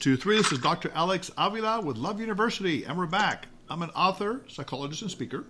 2, 3. This is Dr. Alex Avila with Love University, and we're back. I'm an author, psychologist, and speaker.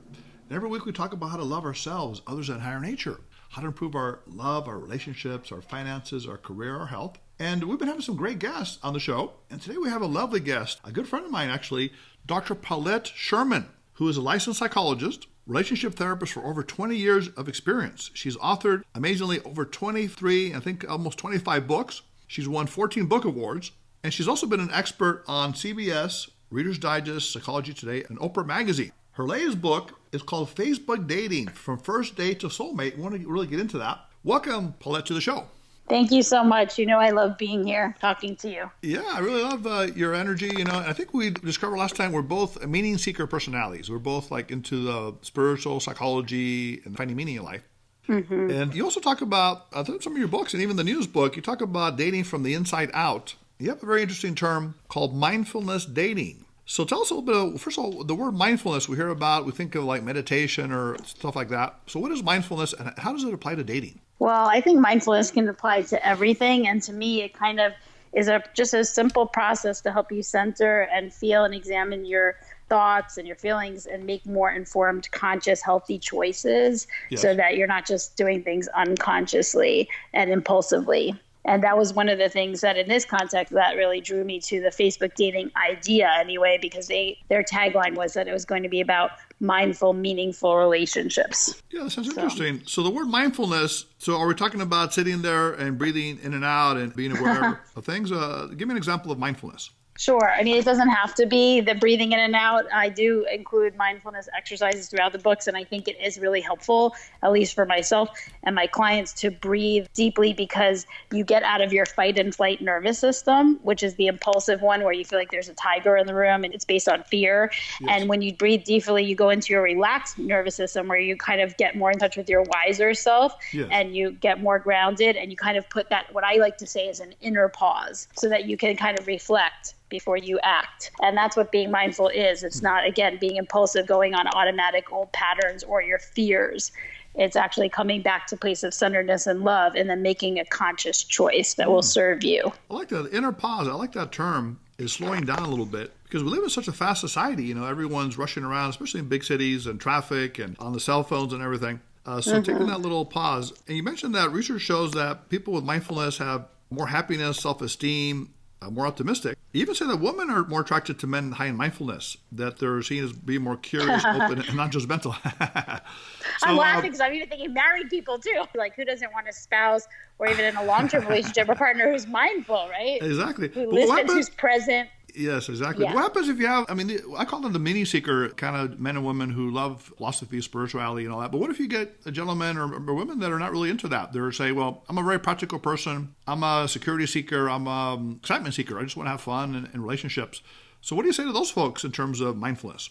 And every week we talk about how to love ourselves, others, and higher nature, how to improve our love, our relationships, our finances, our career, our health. And we've been having some great guests on the show. And today we have a lovely guest, a good friend of mine, actually, Dr. Paulette Sherman, who is a licensed psychologist, relationship therapist for over 20 years of experience. She's authored, amazingly, over 23, I think almost 25 books. She's won 14 book awards. And she's also been an expert on CBS, Reader's Digest, Psychology Today, and Oprah Magazine. Her latest book is called Facebook Dating, From First Date to Soulmate. We want to really get into that. Welcome, Paulette, to the show. Thank you so much. You know, I love being here, talking to you. Yeah, I really love your energy. You know, I think we discovered last time we're both meaning seeker personalities. We're both like into the spiritual psychology and finding meaning in life. Mm-hmm. And you also talk about, some of your books and even the news book, you talk about dating from the inside out. You have a very interesting term called mindfulness dating. So tell us a little bit, first of all, the word mindfulness we hear about, we think of like meditation or stuff like that. So what is mindfulness and how does it apply to dating? Well, I think mindfulness can apply to everything. And to me, it kind of is just a simple process to help you center and feel and examine your thoughts and your feelings and make more informed, conscious, healthy choices. Yes. So that you're not just doing things unconsciously and impulsively. And that was one of the things that in this context that really drew me to the Facebook dating idea anyway, because their tagline was that it was going to be about mindful, meaningful relationships. Yeah, that sounds interesting. So the word mindfulness, so are we talking about sitting there and breathing in and out and being aware of things? Give me an example of mindfulness. Sure. I mean, it doesn't have to be the breathing in and out. I do include mindfulness exercises throughout the books, and I think it is really helpful, at least for myself and my clients, to breathe deeply because you get out of your fight and flight nervous system, which is the impulsive one where you feel like there's a tiger in the room and it's based on fear. Yes. And when you breathe deeply, you go into your relaxed nervous system where you kind of get more in touch with your wiser self. Yes. And you get more grounded and you kind of put that, what I like to say is an inner pause, so that you can kind of reflect before you act. And that's what being mindful is. It's not, again, being impulsive, going on automatic old patterns or your fears. It's actually coming back to a place of centeredness and love and then making a conscious choice that will serve you. I like that inner pause. I like that term, is slowing down a little bit, because we live in such a fast society. You know, everyone's rushing around, especially in big cities and traffic and on the cell phones and everything. So taking that little pause. And you mentioned that research shows that people with mindfulness have more happiness, self-esteem, more optimistic. You even say that women are more attracted to men high in mindfulness, that they're seen as being more curious, open, and not judgmental. I'm laughing because I'm even thinking married people too. Like, who doesn't want a spouse or even in a long-term relationship, a partner who's mindful, right? Exactly. Who listens, who's present. Yes, exactly. Yeah. What happens if you have, I call them the mini seeker kind of men and women who love philosophy, spirituality, and all that. But what if you get a gentleman or women that are not really into that? They're say, well, I'm a very practical person. I'm a security seeker. I'm a excitement seeker. I just want to have fun in relationships. So what do you say to those folks in terms of mindfulness?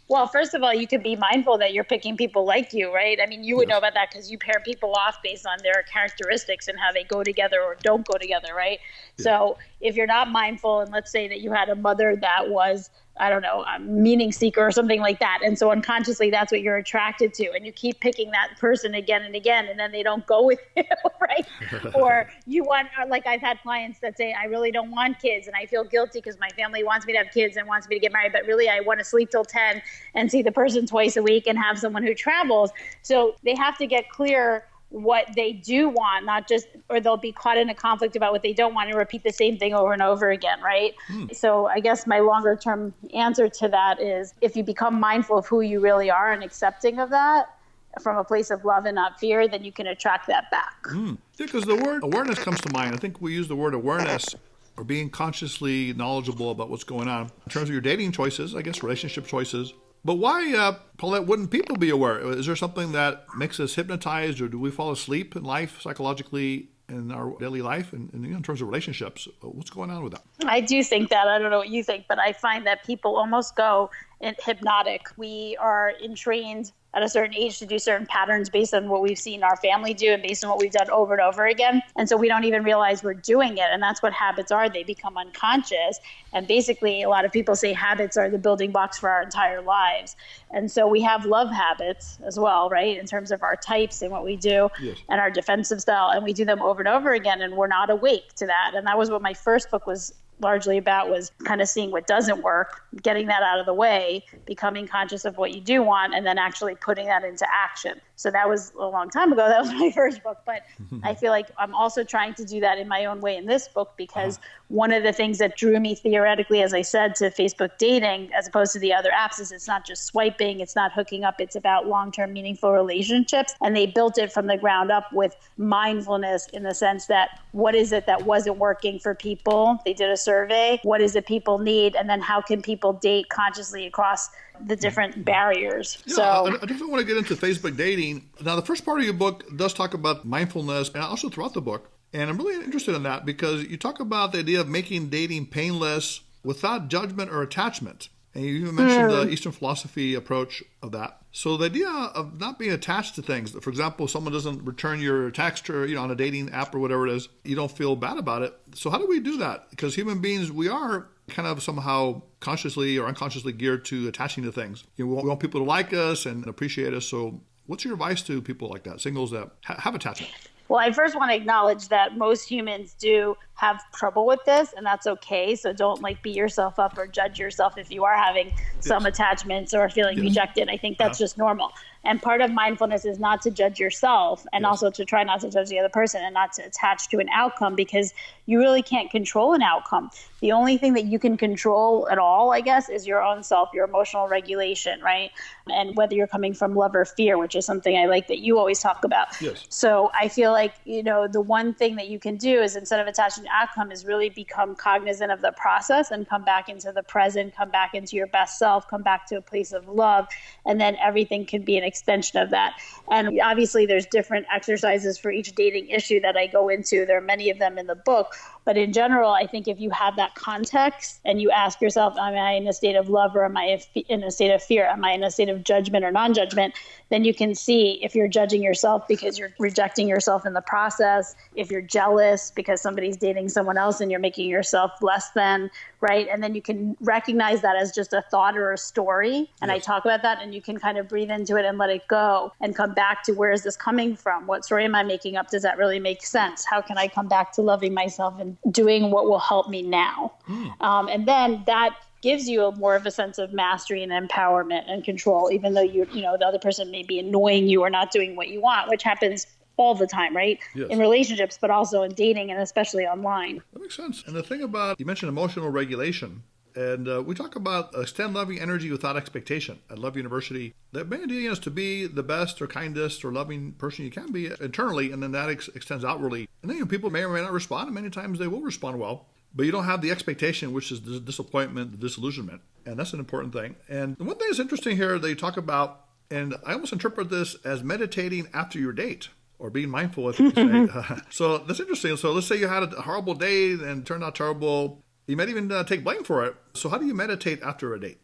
Well, first of all, you could be mindful that you're picking people like you, right? I mean, you would know about that because you pair people off based on their characteristics and how they go together or don't go together, right? Yeah. So if you're not mindful, and let's say that you had a mother that was, I don't know, a meaning seeker or something like that, and so unconsciously that's what you're attracted to, and you keep picking that person again and again, and then they don't go with you, right? Or you want, like I've had clients that say, I really don't want kids, and I feel guilty because my family wants me to have kids and wants me to get married, but really I want to sleep till 10 and see the person twice a week and have someone who travels. So they have to get clear what they do want, not just, or they'll be caught in a conflict about what they don't want and repeat the same thing over and over again, right? So I guess my longer term answer to that is, if you become mindful of who you really are and accepting of that from a place of love and not fear, then you can attract that back. Yeah, because the word awareness comes to mind. I think we use the word awareness, or being consciously knowledgeable about what's going on in terms of your dating choices, I guess relationship choices. But why, Paulette, wouldn't people be aware? Is there something that makes us hypnotized, or do we fall asleep in life psychologically in our daily life and in terms of relationships? What's going on with that? I do think that. I don't know what you think, but I find that people almost go hypnotic. We are entrained at a certain age to do certain patterns based on what we've seen our family do and based on what we've done over and over again. And so we don't even realize we're doing it. And that's what habits are. They become unconscious. And basically, a lot of people say habits are the building blocks for our entire lives. And so we have love habits as well, right? In terms of our types and what we do. Yes. And our defensive style. And we do them over and over again. And we're not awake to that. And that was what my first book was largely about was kind of seeing what doesn't work, getting that out of the way, becoming conscious of what you do want, and then actually putting that into action. So that was a long time ago. That was my first book. But I feel like I'm also trying to do that in my own way in this book, because one of the things that drew me theoretically, as I said, to Facebook dating, as opposed to the other apps, is it's not just swiping, it's not hooking up, it's about long-term meaningful relationships. And they built it from the ground up with mindfulness, in the sense that what is it that wasn't working for people? They did a survey. What is it people need? And then how can people date consciously across the different barriers? Yeah, so I definitely want to get into Facebook dating. Now, the first part of your book does talk about mindfulness, and also throughout the book. And I'm really interested in that because you talk about the idea of making dating painless without judgment or attachment. And you even mentioned the Eastern philosophy approach of that. So the idea of not being attached to things, for example, someone doesn't return your text or, on a dating app or whatever it is, you don't feel bad about it. So how do we do that? Because human beings, we are kind of somehow consciously or unconsciously geared to attaching to things. We want people to like us and appreciate us. So what's your advice to people like that, singles that have attachment? Well, I first want to acknowledge that most humans do have trouble with this, and that's okay. So don't beat yourself up or judge yourself if you are having some attachments or feeling rejected. I think that's just normal. And part of mindfulness is not to judge yourself, and also to try not to judge the other person and not to attach to an outcome, because you really can't control an outcome. The only thing that you can control at all, I guess, is your own self, your emotional regulation, right? And whether you're coming from love or fear, which is something I like that you always talk about. Yes. So I feel like, the one thing that you can do is, instead of attaching to outcome, is really become cognizant of the process and come back into the present, come back into your best self, come back to a place of love, and then everything can be an extension of that. And obviously there's different exercises for each dating issue that I go into. There are many of them in the book. But in general, I think if you have that context and you ask yourself, am I in a state of love or am I in a state of fear? Am I in a state of judgment or non-judgment? Then you can see if you're judging yourself because you're rejecting yourself in the process, if you're jealous because somebody's dating someone else and you're making yourself less than, right? And then you can recognize that as just a thought or a story. And I talk about that, and you can kind of breathe into it and let it go and come back to, where is this coming from? What story am I making up? Does that really make sense? How can I come back to loving myself and doing what will help me now? And then that gives you more of a sense of mastery and empowerment and control, even though the other person may be annoying you or not doing what you want, which happens all the time, right? Yes. In relationships, but also in dating, and especially online. That makes sense. And the thing about, you mentioned emotional regulation, and we talk about extend loving energy without expectation at Love University. The main idea is to be the best or kindest or loving person you can be internally, and then that extends outwardly. And then people may or may not respond, and many times they will respond well. But you don't have the expectation, which is the disappointment, the disillusionment. And that's an important thing. And one thing that's interesting here, they talk about, and I almost interpret this as meditating after your date, or being mindful, if you say. So that's interesting. So let's say you had a horrible date and it turned out terrible. You might even take blame for it. So how do you meditate after a date?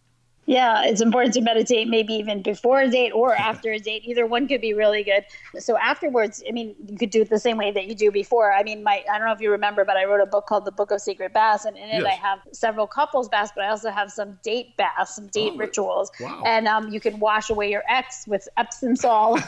Yeah, it's important to meditate maybe even before a date or after a date. Either one could be really good. So afterwards, you could do it the same way that you do before. I don't know if you remember, but I wrote a book called The Book of Sacred Baths, and in it I have several couples baths, but I also have some date baths, some date rituals. Wow. And you can wash away your ex with Epsom salt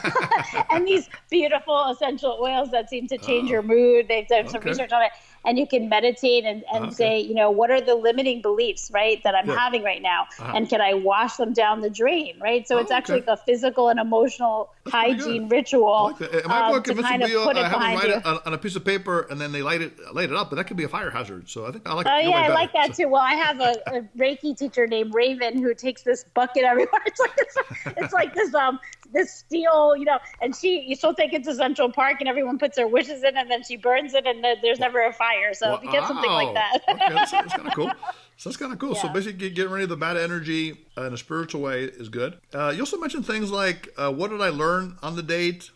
and these beautiful essential oils that seem to change your mood. They've done some research on it. And you can meditate and say, what are the limiting beliefs, right, that I'm having right now? And can I wash them down the drain, right? So it's actually like a physical and emotional hygiene ritual. I like that. In my book, to kind of video, put it I have them behind write you. it on a piece of paper, and then they light it up, but that could be a fire hazard. So I think I like it. Oh, yeah, I like that too. Well, I have a Reiki teacher named Raven who takes this bucket everywhere. It's like this steel, and she'll take it to Central Park and everyone puts their wishes in and then she burns it and there's never a fire. So if you get something like that. Okay, that's kind of cool. So that's kind of cool. Yeah. So basically getting rid of the bad energy in a spiritual way is good. You also mentioned things like, what did I learn on the date?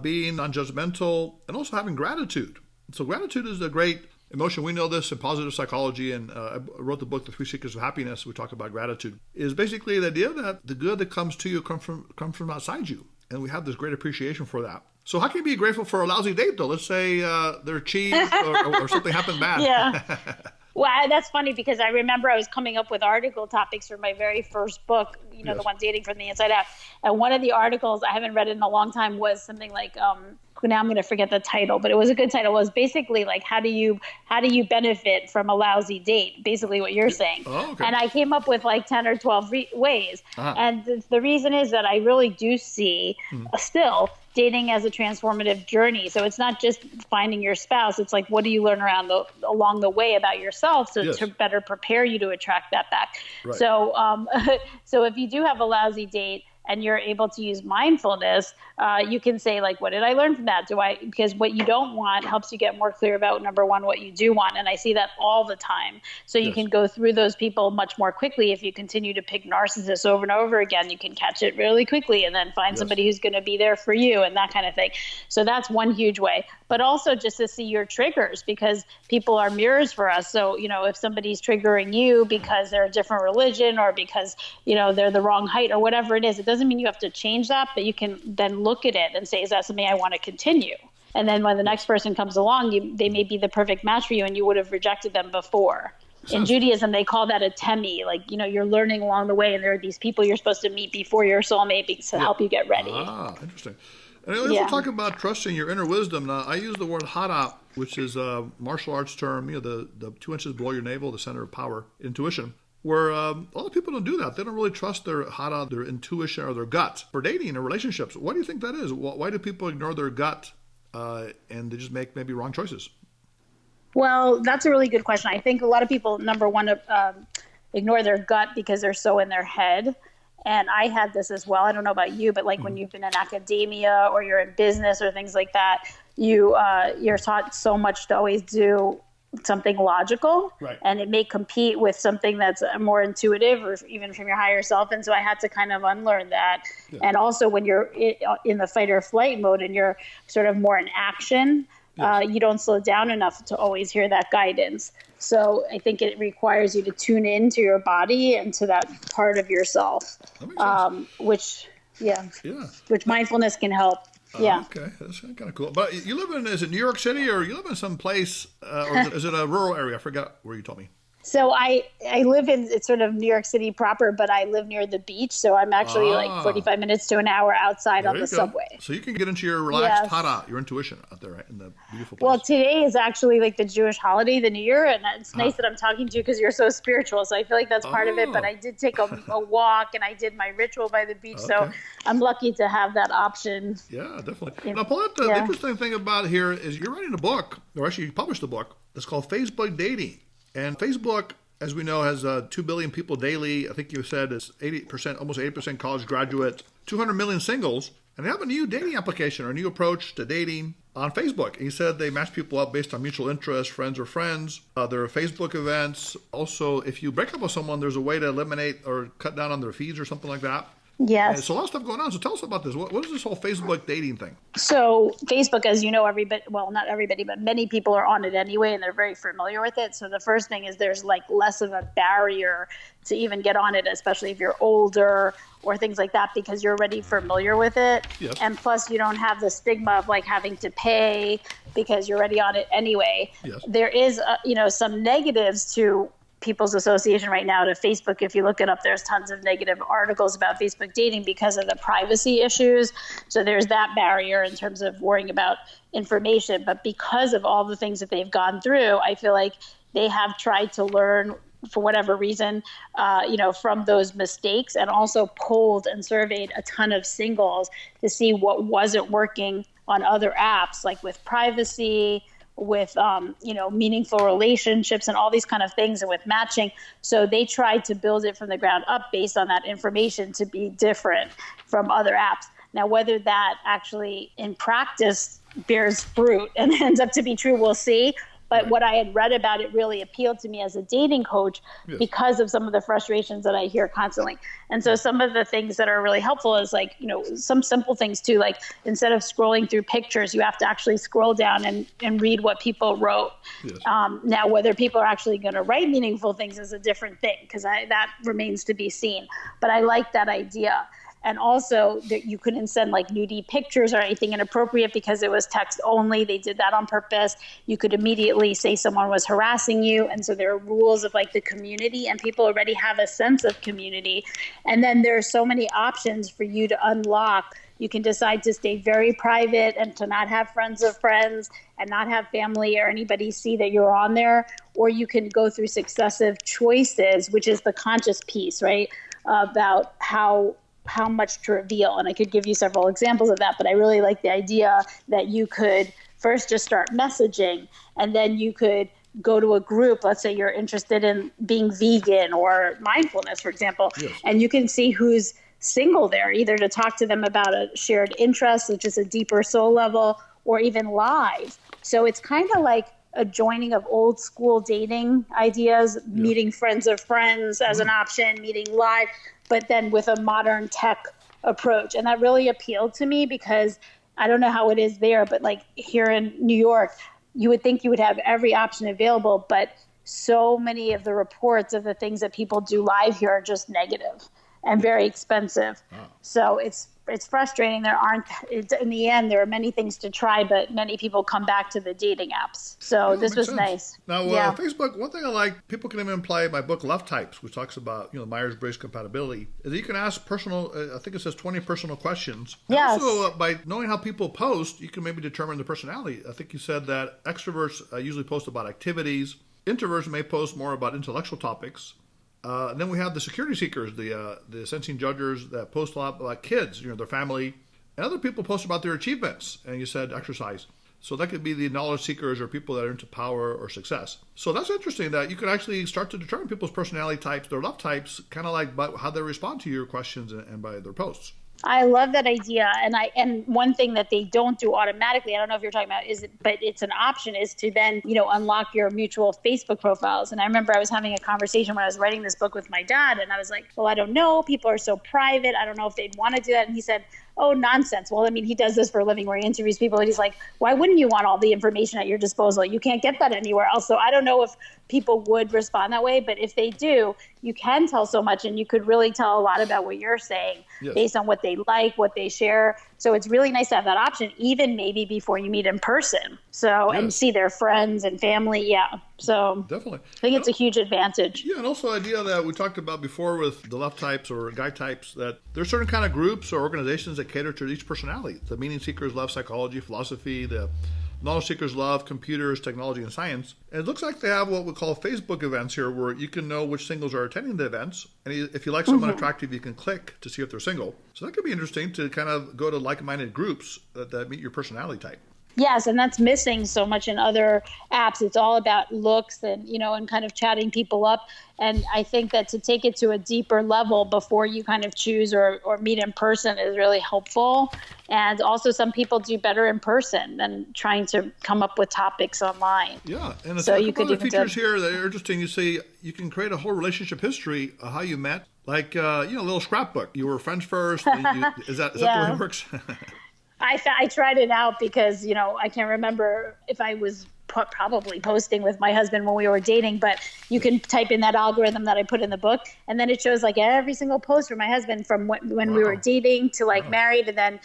Being non-judgmental, and also having gratitude. So gratitude is a great emotion. We know this in positive psychology, and I wrote the book, The Three Secrets of Happiness. We talk about gratitude. Is basically the idea that the good that comes to you comes from outside you, and we have this great appreciation for that. So how can you be grateful for a lousy date, though? Let's say they're cheap or something happened bad. Yeah. Well, that's funny because I remember I was coming up with article topics for my very first book, the one Dating from the Inside Out. And one of the articles, I haven't read it in a long time, was something like now I'm going to forget the title, but it was a good title. It was basically like, how do you benefit from a lousy date? Basically what you're saying. Oh, okay. And I came up with like 10 or 12 ways. And the reason is that I really do see still dating as a transformative journey. So it's not just finding your spouse. It's like, what do you learn along the way about yourself to better prepare you to attract that back? Right. So, so if you do have a lousy date and you're able to use mindfulness, you can say, like, what did I learn from that? Because what you don't want helps you get more clear about, number one, what you do want. And I see that all the time. So you can go through those people much more quickly. If you continue to pick narcissists over and over again, you can catch it really quickly and then find somebody who's going to be there for you and that kind of thing. So that's one huge way. But also just to see your triggers, because people are mirrors for us. So, if somebody's triggering you because they're a different religion or because, they're the wrong height or whatever it is, it doesn't mean you have to change that, but you can then look at it and say, is that something I want to continue? And then when the next person comes along, they may be the perfect match for you and you would have rejected them before. In Judaism, they call that a temi. Like, you're learning along the way and there are these people you're supposed to meet before your soulmate to help you get ready. Ah, interesting. And let's talk about trusting your inner wisdom. Now, I use the word hara, which is a martial arts term, the 2 inches below your navel, the center of power, intuition, where a lot of people don't do that. They don't really trust their hara, their intuition, or their gut for dating or relationships. What do you think that is? Why do people ignore their gut and they just make maybe wrong choices? Well, that's a really good question. I think a lot of people, number one, ignore their gut because they're so in their head. And I had this as well. I don't know about you, but like when you've been in academia or you're in business or things like that, you're taught so much to always do something logical, and it may compete with something that's more intuitive or even from your higher self. And so I had to kind of unlearn that. And also when you're in the fight or flight mode and you're sort of more in action, you don't slow down enough to always hear that guidance. So I think it requires you to tune into your body and to that part of yourself, which mindfulness can help. Okay, that's kind of cool. But you live is it New York City or you live in some place, or is it a rural area? I forgot where you told me. So I live in, it's sort of New York City proper, but I live near the beach. So I'm actually like 45 minutes to an hour outside on the subway. So you can get into your relaxed hara, your intuition out there, right? In the beautiful place. Well, today is actually like the Jewish holiday, the New Year. And it's nice that I'm talking to you because you're so spiritual. So I feel like that's part of it. But I did take a walk and I did my ritual by the beach. So I'm lucky to have that option. Yeah, definitely. Now, Paulette, the interesting thing about here is you're writing a book, or actually you published a book. It's called Facebook Dating. And Facebook, as we know, has 2 billion people daily. I think you said it's 80%, almost 80% college graduates, 200 million singles. And they have a new dating application or a new approach to dating on Facebook. And you said they match people up based on mutual interest, friends or friends. There are Facebook events. Also, if you break up with someone, there's a way to eliminate or cut down on their fees or something like that. Yes. And so a lot of stuff going on. So tell us about this. What is this whole Facebook dating thing? So Facebook, as you know, not everybody, but many people are on it anyway, and they're very familiar with it. So the first thing is there's like less of a barrier to even get on it, especially if you're older or things like that, because you're already familiar with it. Yes. And plus you don't have the stigma of like having to pay because you're already on it anyway. Yes. There is, some negatives to people's association right now to Facebook. If you look it up, there's tons of negative articles about Facebook dating because of the privacy issues. So there's that barrier in terms of worrying about information. But because of all the things that they've gone through, I feel like they have tried to learn for whatever reason, from those mistakes, and also polled and surveyed a ton of singles to see what wasn't working on other apps, like with privacy, with, meaningful relationships and all these kind of things, and with matching. So they tried to build it from the ground up based on that information to be different from other apps. Now, whether that actually in practice bears fruit and ends up to be true, we'll see. But what I had read about it really appealed to me as a dating coach because of some of the frustrations that I hear constantly. And so some of the things that are really helpful is like, some simple things too, like instead of scrolling through pictures, you have to actually scroll down and read what people wrote. Yes. Now, whether people are actually going to write meaningful things is a different thing, because that remains to be seen. But I like that idea. And also that you couldn't send like nudie pictures or anything inappropriate because it was text only. They did that on purpose. You could immediately say someone was harassing you. And so there are rules of like the community, and people already have a sense of community. And then there are so many options for you to unlock You can decide to stay very private and to not have friends of friends and not have family or anybody see that you're on there. Or you can go through successive choices, which is the conscious piece, right? About how much to reveal. And I could give you several examples of that, but I really like the idea that you could first just start messaging, and then you could go to a group. Let's say you're interested in being vegan or mindfulness, for example, yes. And you can see who's single there, either to talk to them about a shared interest, which is a deeper soul level, or even live. So it's kind of like a joining of old school dating ideas, meeting friends of friends as an option, meeting live, but then with a modern tech approach. And that really appealed to me because I don't know how it is there, but like here in New York, you would think you would have every option available, but so many of the reports of the things that people do live here are just negative and very expensive. Wow. So it's frustrating. In the end, there are many things to try, but many people come back to the dating apps. So this was nice. Now, Facebook, one thing I like, people can even apply my book, Love Types, which talks about, Myers-Briggs compatibility, is that you can ask personal, I think it says 20 personal questions. Yes. Also, by knowing how people post, you can maybe determine the personality. I think you said that extroverts usually post about activities. Introverts may post more about intellectual topics. And then we have the security seekers, the sensing judgers that post a lot about kids, their family. And other people post about their achievements. And you said exercise. So that could be the knowledge seekers or people that are into power or success. So that's interesting that you could actually start to determine people's personality types, their love types, kind of like by how they respond to your questions and by their posts. I love that idea. And one thing that they don't do automatically, I don't know if you're talking about, but it's an option, is to then, unlock your mutual Facebook profiles. And I remember I was having a conversation when I was writing this book with my dad, and I was like, well, I don't know. People are so private. I don't know if they'd want to do that. And he said, oh, nonsense. Well, I mean, he does this for a living where he interviews people, and he's like, why wouldn't you want all the information at your disposal? You can't get that anywhere else. So I don't know if people would respond that way, but if they do, you can tell so much, and you could really tell a lot about what you're saying based on what they like, what they share. So it's really nice to have that option, even maybe before you meet in person. So, and see their friends and family. Yeah. So definitely. I think it's a huge advantage. Yeah. And also the idea that we talked about before with the love types or guy types, that there's certain kind of groups or organizations that cater to each personality. The meaning seekers love psychology, philosophy, the knowledge seekers love computers, technology, and science. And it looks like they have what we call Facebook events here, where you can know which singles are attending the events. And if you like someone attractive, you can click to see if they're single. So that could be interesting to kind of go to like-minded groups that meet your personality type. Yes, and that's missing so much in other apps. It's all about looks and, and kind of chatting people up. And I think that to take it to a deeper level before you kind of choose or meet in person is really helpful. And also some people do better in person than trying to come up with topics online. Yeah, and so you could even features here that are interesting. You see, you can create a whole relationship history of how you met, like a little scrapbook. You were friends first. Is that the way it works? I tried it out because, I can't remember if I was probably posting with my husband when we were dating, but you can type in that algorithm that I put in the book, and then it shows like every single post from my husband from when we were dating to like married, and then,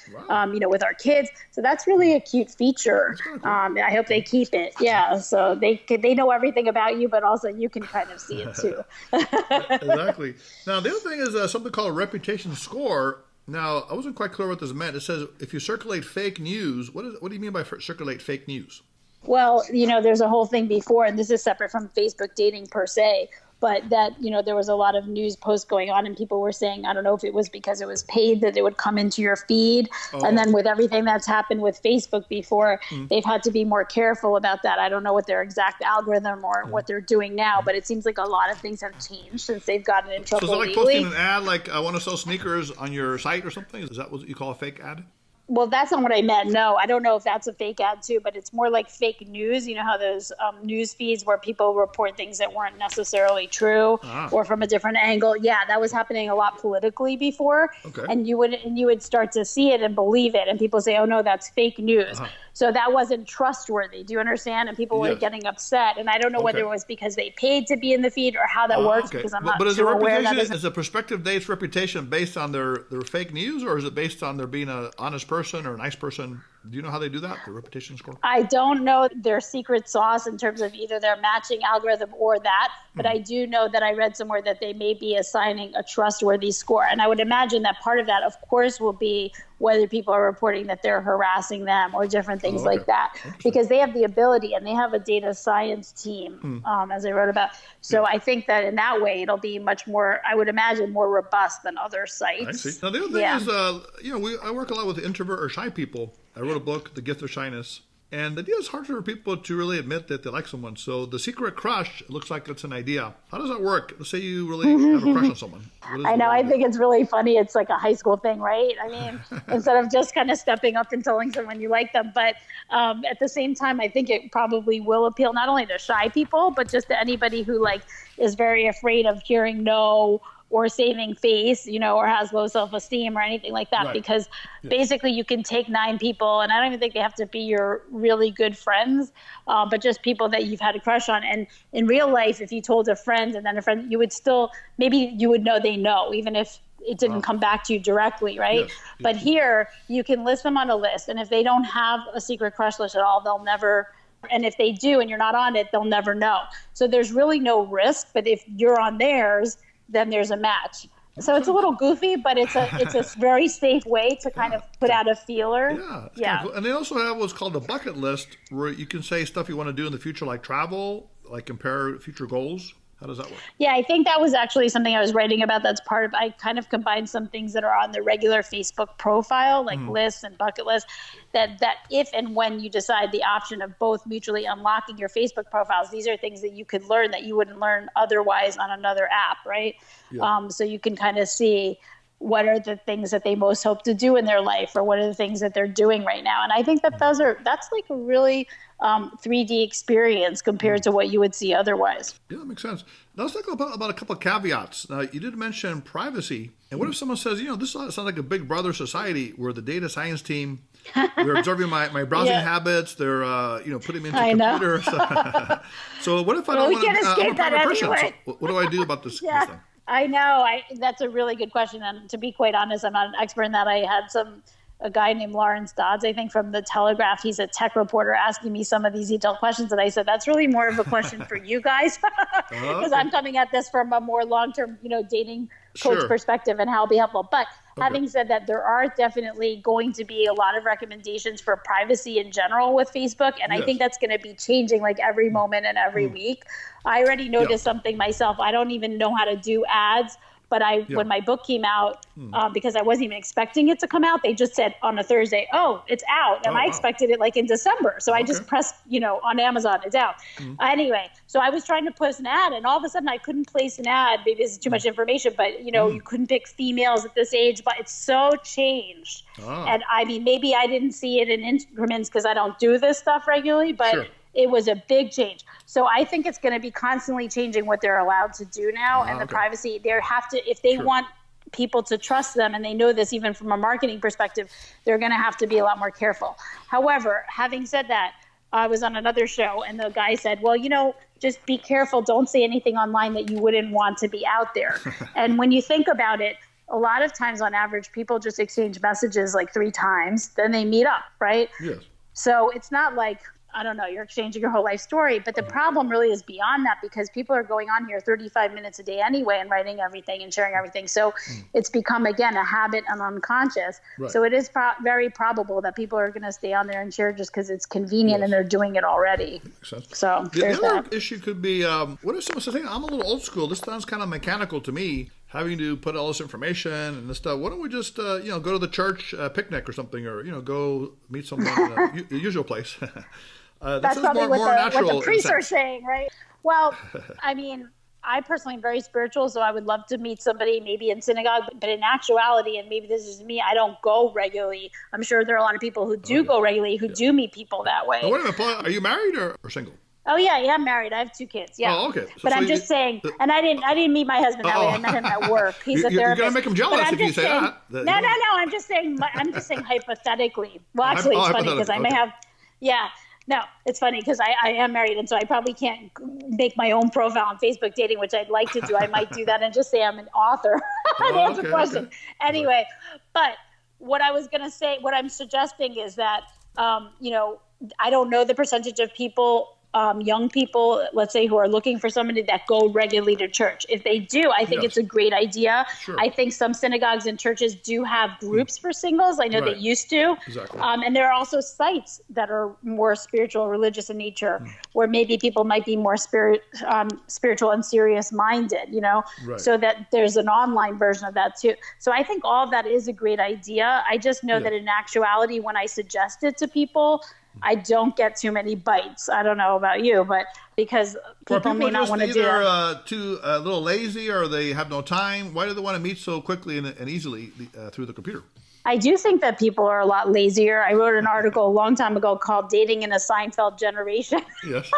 with our kids. So that's really a cute feature. Cool. I hope they keep it. Yeah. So they know everything about you, but also you can kind of see it too. Exactly. Now, the other thing is something called a reputation score. Now, I wasn't quite clear what this meant. It says if you circulate fake news, what do you mean by circulate fake news? Well, there's a whole thing before, and this is separate from Facebook dating per se, but that, there was a lot of news posts going on, and people were saying, I don't know if it was because it was paid that it would come into your feed. Oh. And then with everything that's happened with Facebook before, they've had to be more careful about that. I don't know what their exact algorithm or what they're doing now, but it seems like a lot of things have changed since they've gotten in trouble. So is it like posting an ad like, I want to sell sneakers on your site or something? Is that what you call a fake ad? Well, that's not what I meant. No, I don't know if that's a fake ad too, but it's more like fake news. You know how those news feeds where people report things that weren't necessarily true or from a different angle. Yeah, that was happening a lot politically before. Okay. And you would start to see it and believe it. And people say, oh, no, that's fake news. So that wasn't trustworthy. Do you understand? And people were getting upset. And I don't know whether it was because they paid to be in the feed or how that works because I'm not too aware. Is a prospective date's reputation based on their fake news, or is it based on their being an honest person or a nice person? Do you know how they do that, the reputation score? I don't know their secret sauce in terms of either their matching algorithm or that, but I do know that I read somewhere that they may be assigning a trustworthy score. And I would imagine that part of that, of course, will be whether people are reporting that they're harassing them or different things like that, because they have the ability and they have a data science team, as I wrote about. So I think that in that way, it'll be much more, I would imagine, more robust than other sites. I see. Now, the other thing is, I work a lot with introvert or shy people. I wrote a book, The Gift of Shyness. And the idea is hard for people to really admit that they like someone. So the secret crush, it looks like it's an idea. How does that work? Let's say you really have a crush on someone. I know. I think it's really funny. It's like a high school thing, right? I mean, instead of just kind of stepping up and telling someone you like them. But at the same time, I think it probably will appeal not only to shy people, but just to anybody who is very afraid of hearing no or saving face, or has low self-esteem or anything like that. Right. Because basically you can take 9 people, and I don't even think they have to be your really good friends, but just people that you've had a crush on. And in real life, if you told a friend and then a friend, you would still, maybe you would know they know, even if it didn't come back to you directly, right? Yes. But here, you can list them on a list, and if they don't have a secret crush list at all, they'll never. And if they do and you're not on it, they'll never know. So there's really no risk, but if you're on theirs, then there's a match. So it's a little goofy, but it's a very safe way to kind of put out a feeler. Yeah. Cool. And they also have what's called a bucket list, where you can say stuff you want to do in the future, like travel, like compare future goals. How does that work? Yeah, I think that was actually something I was writing about. That's part of, I kind of combined some things that are on the regular Facebook profile, like lists and bucket lists, that if and when you decide the option of both mutually unlocking your Facebook profiles, these are things that you could learn that you wouldn't learn otherwise on another app, right? Yeah. So you can kind of see what are the things that they most hope to do in their life, or what are the things that they're doing right now. And I think that that's like a really 3D experience compared to what you would see otherwise. Yeah, that makes sense. Now let's talk about a couple of caveats. Now, you did mention privacy. And what if someone says, this sounds like a big brother society where the data science team, they're observing my browsing habits, they're putting me into computers. So what if I don't want to, I'm a private person? So what do I do about this thing? I know. That's a really good question. And to be quite honest, I'm not an expert in that. I had a guy named Lawrence Dodds, I think, from The Telegraph. He's a tech reporter asking me some of these detailed questions. And I said, that's really more of a question for you guys, because I'm coming at this from a more long-term, dating coach perspective and how it'll be helpful. But having said that, there are definitely going to be a lot of recommendations for privacy in general with Facebook. And I think that's going to be changing like every moment and every week. I already noticed something myself. I don't even know how to do ads. But when my book came out, because I wasn't even expecting it to come out, they just said on a Thursday, oh, it's out. And I expected it like in December. So I just pressed, on Amazon, it's out. Anyway, so I was trying to post an ad, and all of a sudden I couldn't place an ad. Maybe this is too much information, but, you couldn't pick females at this age. But it's so changed. And I mean, maybe I didn't see it in increments because I don't do this stuff regularly, but it was a big change. So I think it's going to be constantly changing what they're allowed to do now, and the privacy. They have to, if they want people to trust them, and they know this even from a marketing perspective, they're going to have to be a lot more careful. However, having said that, I was on another show, and the guy said, well, just be careful. Don't say anything online that you wouldn't want to be out there. And when you think about it, a lot of times on average, people just exchange messages like 3 times, then they meet up, right? Yes. So it's not like, I don't know, you're exchanging your whole life story. But the problem really is beyond that, because people are going on here 35 minutes a day anyway and writing everything and sharing everything. So it's become, again, a habit and unconscious. Right. So it is very probable that people are going to stay on there and share just because it's convenient and they're doing it already. Makes sense. So the other issue could be, what if someone says, hey, I'm a little old school. This sounds kind of mechanical to me, having to put all this information and this stuff. Why don't we just, go to the church picnic or something, or, go meet someone, the usual place. That's probably what the priests are saying, right? Well, I mean, I personally am very spiritual, so I would love to meet somebody maybe in synagogue, but in actuality, and maybe this is me, I don't go regularly. I'm sure there are a lot of people who do go regularly, who do meet people that way. Now, wait a minute, Paul, are you married or single? Oh yeah, I'm married. I have 2 kids. Yeah. Oh, okay. But I'm just saying, and I didn't meet my husband that way. I met him at work. He's a therapist. You're gonna make him jealous if you say that. No. I'm just saying hypothetically. Well, actually, it's funny because I may have. Yeah. No, it's funny because I am married, and so I probably can't make my own profile on Facebook dating, which I'd like to do. I might do that and just say I'm an author. That's a question. Okay. Anyway, but what I was going to say, what I'm suggesting is that I don't know the percentage of people, young people, let's say, who are looking for somebody that go regularly to church. If they do, I think it's a great idea. Sure. I think some synagogues and churches do have groups for singles. I know they used to. Exactly. And there are also sites that are more spiritual, religious in nature, where maybe people might be more spiritual and serious minded, so that there's an online version of that too. So I think all of that is a great idea. I just know that in actuality, when I suggest it to people, I don't get too many bites. I don't know about you, but because people may not want to do that. Either too a little lazy, or they have no time. Why do they want to meet so quickly and easily through the computer? I do think that people are a lot lazier. I wrote an article a long time ago called Dating in a Seinfeld Generation. Yes.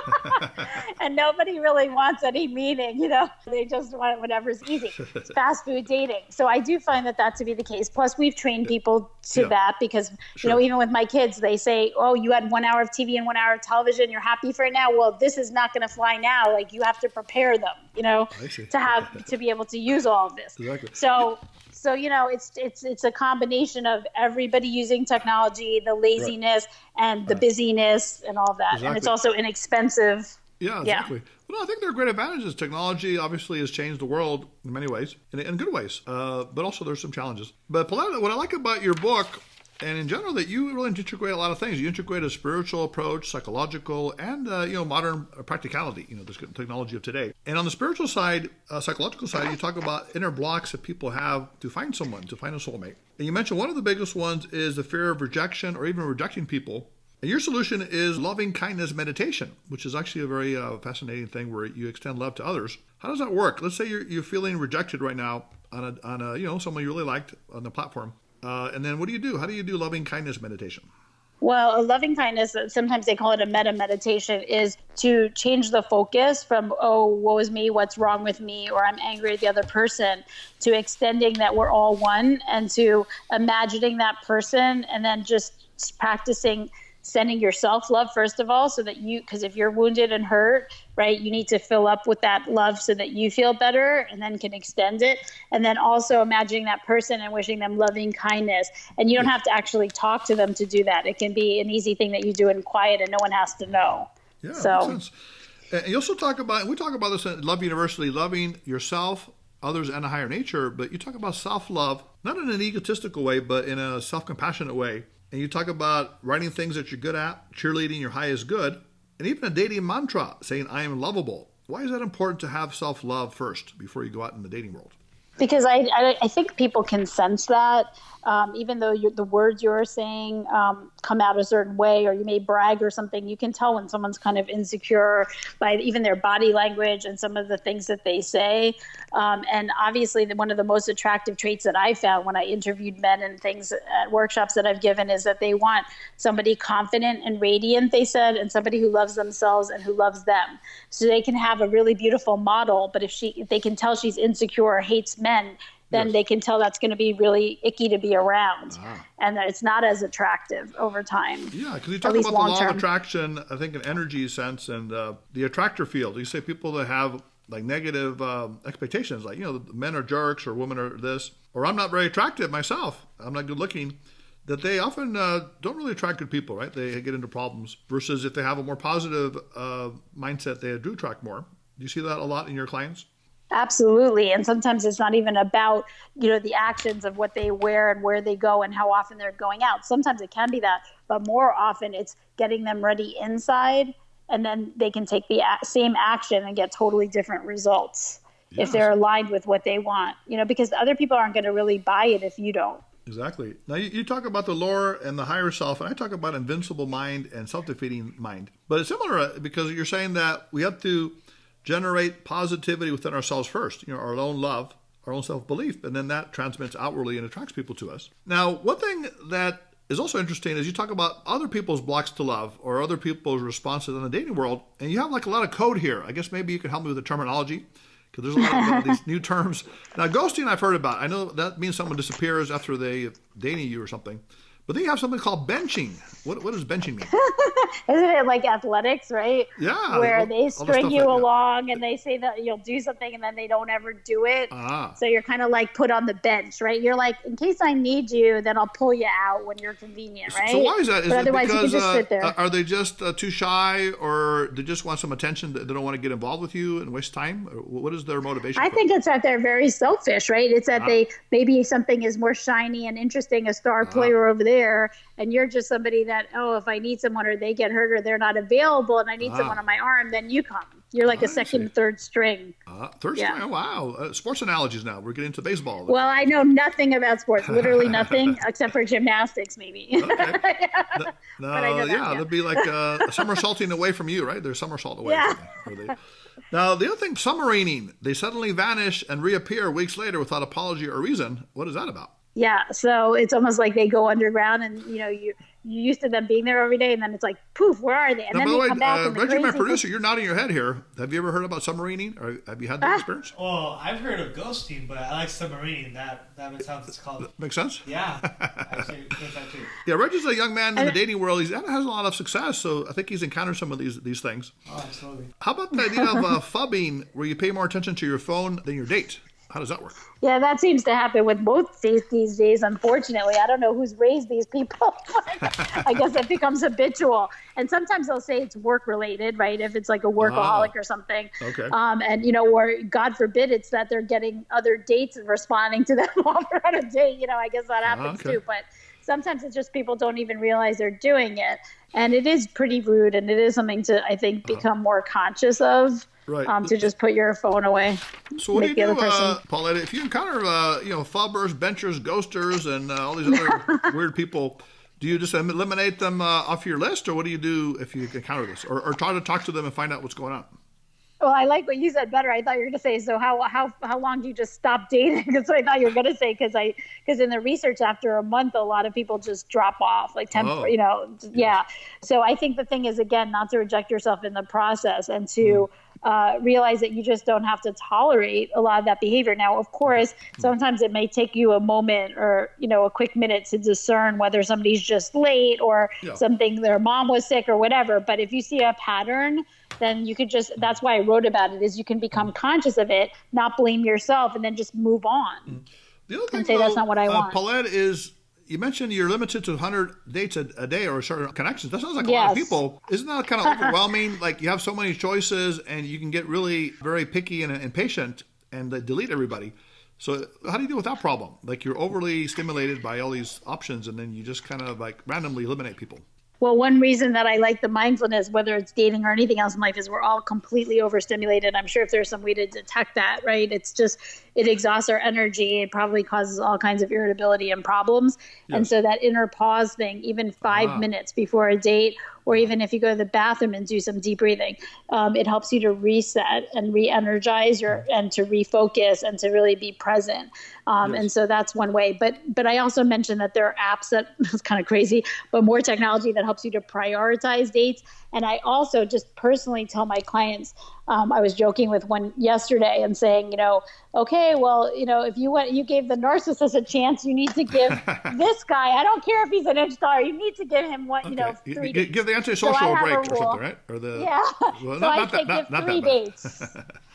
And nobody really wants any meaning, They just want whatever's easy. It's fast food dating. So I do find that to be the case. Plus, we've trained people to that because, even with my kids, they say, oh, you had 1 hour of TV and 1 hour of television. You're happy for it now. Well, this is not going to fly now. Like, you have to prepare them, to be able to use all of this. Exactly. So it's a combination of everybody using technology, the laziness and the busyness and all that. Exactly. And it's also inexpensive. Yeah, exactly. Well, I think there are great advantages. Technology obviously has changed the world in many ways, in good ways, but also there's some challenges. But Paulette, what I like about your book, and in general, that you really integrate a lot of things. You integrate a spiritual approach, psychological, and modern practicality. This technology of today. And on the spiritual side, psychological side, you talk about inner blocks that people have to find someone, to find a soulmate. And you mentioned one of the biggest ones is the fear of rejection, or even rejecting people. And your solution is loving kindness meditation, which is actually a very fascinating thing where you extend love to others. How does that work? Let's say you're feeling rejected right now on a someone you really liked on the platform. And then what do you do? How do you do loving kindness meditation? Well, a loving kindness, sometimes they call it a meta meditation, is to change the focus from, oh, woe is me, what's wrong with me, or I'm angry at the other person, to extending that we're all one, and to imagining that person, and then just practicing sending yourself love, first of all, so that because if you're wounded and hurt, right, you need to fill up with that love so that you feel better and then can extend it. And then also imagining that person and wishing them loving kindness. And you don't have to actually talk to them to do that. It can be an easy thing that you do in quiet and no one has to know. Yeah, makes sense. And you also talk about this at Love University, loving yourself, others, and a higher nature. But you talk about self-love, not in an egotistical way, but in a self-compassionate way. And you talk about writing things that you're good at, cheerleading your highest good, and even a dating mantra saying, I am lovable. Why is that important to have self-love first before you go out in the dating world? Because I think people can sense that, even though the words you're saying come out a certain way, or you may brag or something, you can tell when someone's kind of insecure by even their body language and some of the things that they say. And obviously, one of the most attractive traits that I found when I interviewed men and things at workshops that I've given is that they want somebody confident and radiant, they said, and somebody who loves themselves and who loves them. So they can have a really beautiful model, but if they can tell she's insecure or hates men, then they can tell that's going to be really icky to be around, and that it's not as attractive over time. Yeah, because you talk about the law of attraction, I think, in energy sense, and the attractor field. You say people that have like negative expectations, like, men are jerks or women are this, or I'm not very attractive myself, I'm not good looking, that they often don't really attract good people, right? They get into problems, versus if they have a more positive mindset, they do attract more. Do you see that a lot in your clients? Absolutely. And sometimes it's not even about, the actions of what they wear and where they go and how often they're going out. Sometimes it can be that, but more often it's getting them ready inside, and then they can take the same action and get totally different results if they're aligned with what they want, because other people aren't going to really buy it if you don't. Exactly. Now, you talk about the lower and the higher self, and I talk about invincible mind and self-defeating mind. But it's similar because you're saying that we have to generate positivity within ourselves first, our own love, our own self-belief, and then that transmits outwardly and attracts people to us. Now, one thing that is also interesting is you talk about other people's blocks to love or other people's responses in the dating world, and you have like a lot of code here. I guess maybe you can help me with the terminology, because there's a lot of these new terms. Now, ghosting I've heard about. I know that means someone disappears after they dating you or something. But then you have something called benching. What does benching mean? Isn't it like athletics, right? Yeah. Where they string you along yeah. and they say that you'll do something and then they don't ever do it. Ah. So you're kind of like put on the bench, right? You're like, in case I need you, then I'll pull you out when you're convenient, right? So why is that? Is it otherwise because you can just sit there. Are they just too shy, or they just want some attention? They don't want to get involved with you and waste time? Or what is their motivation? I think it's that they're very selfish, right? It's that they maybe something is more shiny and interesting, a star player over there, and you're just somebody that, if I need someone or they get hurt or they're not available and I need someone on my arm, then you come. You're like a second, third string. Third string? Wow. Sports analogies now. We're getting into baseball. Well, I know nothing about sports, literally nothing, except for gymnastics, maybe. Okay. That'd be like somersaulting away from you, right? They're somersault away. Yeah. Now, the other thing, submarining. They suddenly vanish and reappear weeks later without apology or reason. What is that about? Yeah, so it's almost like they go underground and, you're used to them being there every day, and then it's like, poof, where are they? And then they come back. And Reggie, my producer, you're nodding your head here. Have you ever heard about submarining? Or have you had that experience? Well, I've heard of ghosting, but I like submarining. That makes sense. It's called. Makes sense? Yeah, actually, makes that too. Yeah, Reggie's a young man in the dating world. He has a lot of success, so I think he's encountered some of these things. Oh, absolutely. How about the idea of phubbing, where you pay more attention to your phone than your date? How does that work? Yeah, that seems to happen with both these days, unfortunately. I don't know who's raised these people. I guess it becomes habitual. And sometimes they'll say it's work-related, right, if it's like a workaholic or something. Okay. Or God forbid it's that they're getting other dates and responding to them while they're on a date. I guess that happens too. But sometimes it's just people don't even realize they're doing it. And it is pretty rude, and it is something to, I think, become more conscious of. Right. To just put your phone away. So what do you do, Paulette? If you encounter, phubbers, benchers, ghosters, and all these other weird people, do you just eliminate them off your list, or what do you do if you encounter this, or try to talk to them and find out what's going on? Well, I like what you said better. I thought you were going to say, so how long do you just stop dating? That's what I thought you were going to say, because in the research after a month, a lot of people just drop off, like So I think the thing is, again, not to reject yourself in the process and to realize that you just don't have to tolerate a lot of that behavior. Now, of course, sometimes it may take you a moment or, a quick minute to discern whether somebody's just late or something, their mom was sick or whatever. But if you see a pattern, then you could that's why I wrote about it, is you can become conscious of it, not blame yourself, and then just move on. The other thing, and say that's not what I want. Paulette, is you mentioned you're limited to 100 dates a day or certain connections. That sounds like a lot of people. Isn't that kind of overwhelming? Like you have so many choices and you can get really very picky and impatient and delete everybody. So how do you deal with that problem? Like you're overly stimulated by all these options and then you just kind of like randomly eliminate people. Well, one reason that I like the mindfulness, whether it's dating or anything else in life, is we're all completely overstimulated. I'm sure if there's some way to detect that, right? It's just, it exhausts our energy. It probably causes all kinds of irritability and problems. Yes. And so that inner pause thing, even 5 minutes before a date, or even if you go to the bathroom and do some deep breathing, it helps you to reset and re-energize and to refocus and to really be present. And so that's one way. But I also mentioned that there are apps that, it's kind of crazy, but more technology that helps you to prioritize dates. And I also just personally tell my clients, I was joking with one yesterday and saying, okay, well, if you gave the narcissist a chance, you need to give this guy, I don't care if he's an inch taller, you need to give him 3 dates. Give the antisocial a break or something, right? Or I say give 3 dates.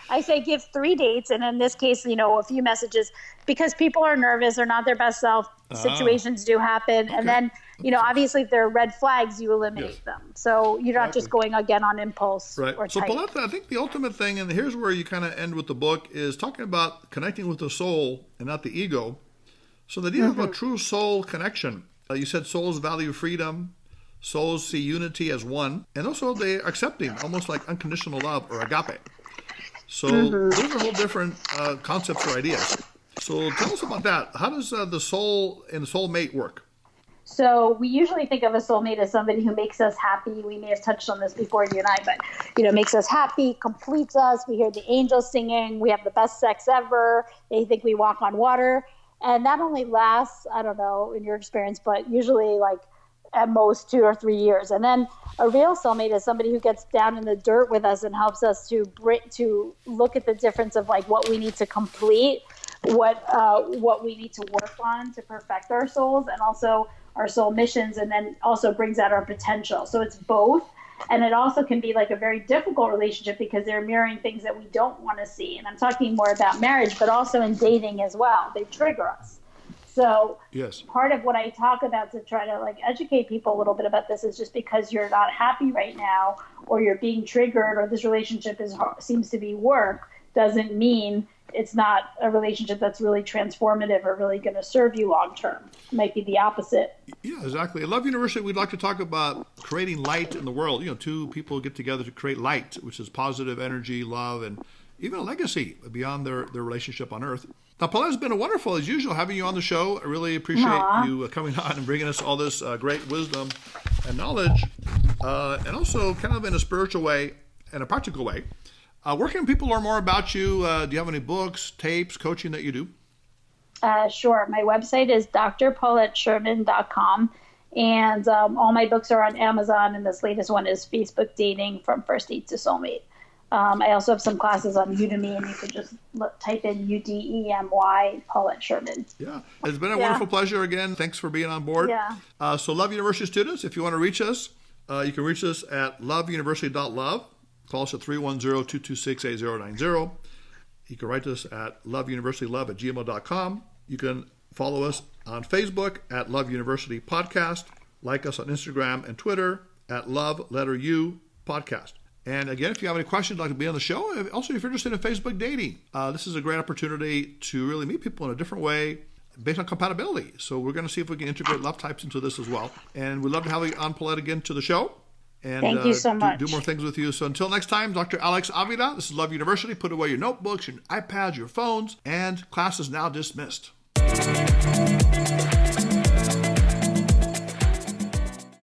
I say give 3 dates, and in this case, a few messages, because people are nervous, they're not their best self, situations do happen, and then, obviously if there are red flags, you eliminate them. So you're not just going again on impulse. Right. Or so type. Paulette, I think the ultimate thing, and here's where you kind of end with the book, is talking about connecting with the soul and not the ego. So the idea of a true soul connection. You said souls value freedom. Souls see unity as one. And also they're accepting, almost like unconditional love or agape. So those are whole different concepts or ideas. So tell us about that. How does the soul and the soulmate work? So we usually think of a soulmate as somebody who makes us happy. We may have touched on this before, you and I, but, makes us happy, completes us. We hear the angels singing. We have the best sex ever. They think we walk on water. And that only lasts, I don't know, in your experience, but usually like at most 2 or 3 years. And then a real soulmate is somebody who gets down in the dirt with us and helps us to look at the difference of like what we need to complete, what we need to work on to perfect our souls, and also our soul missions, and then also brings out our potential. So it's both. And it also can be like a very difficult relationship because they're mirroring things that we don't want to see. And I'm talking more about marriage, but also in dating as well. They trigger us. So yes, part of what I talk about to try to like educate people a little bit about this is just because you're not happy right now, or you're being triggered, or this relationship seems to be work, doesn't mean it's not a relationship that's really transformative or really going to serve you long term. It might be the opposite. Yeah, exactly. At Love University, we'd like to talk about creating light in the world. You know, two people get together to create light, which is positive energy, love, and even a legacy beyond their relationship on Earth. Now, Paulette, it's been wonderful, as usual, having you on the show. I really appreciate you coming on and bringing us all this great wisdom and knowledge, and also kind of in a spiritual way and a practical way. Where can people learn more about you? Do you have any books, tapes, coaching that you do? Sure. My website is drpaulettesherman.com. And all my books are on Amazon. And this latest one is Facebook Dating from First Date to Soulmate. I also have some classes on Udemy, and you can just type in UDEMY Paulette Sherman. Yeah. It's been a wonderful pleasure again. Thanks for being on board. Yeah. So Love University students, if you want to reach us, you can reach us at loveuniversity.love. Call us at 310-226-8090. You can write us at loveuniversitylove@gmail.com. You can follow us on Facebook at Love University Podcast. Like us on Instagram and Twitter at Love_U Podcast. And again, if you have any questions, like to be on the show, also if you're interested in Facebook dating, this is a great opportunity to really meet people in a different way based on compatibility. So we're going to see if we can integrate love types into this as well. And we'd love to have you on, Paulette, again to the show. And thank you so much. Do more things with you. So until next time, Dr. Alex Avila, this is Love University. Put away your notebooks, your iPads, your phones, and class is now dismissed.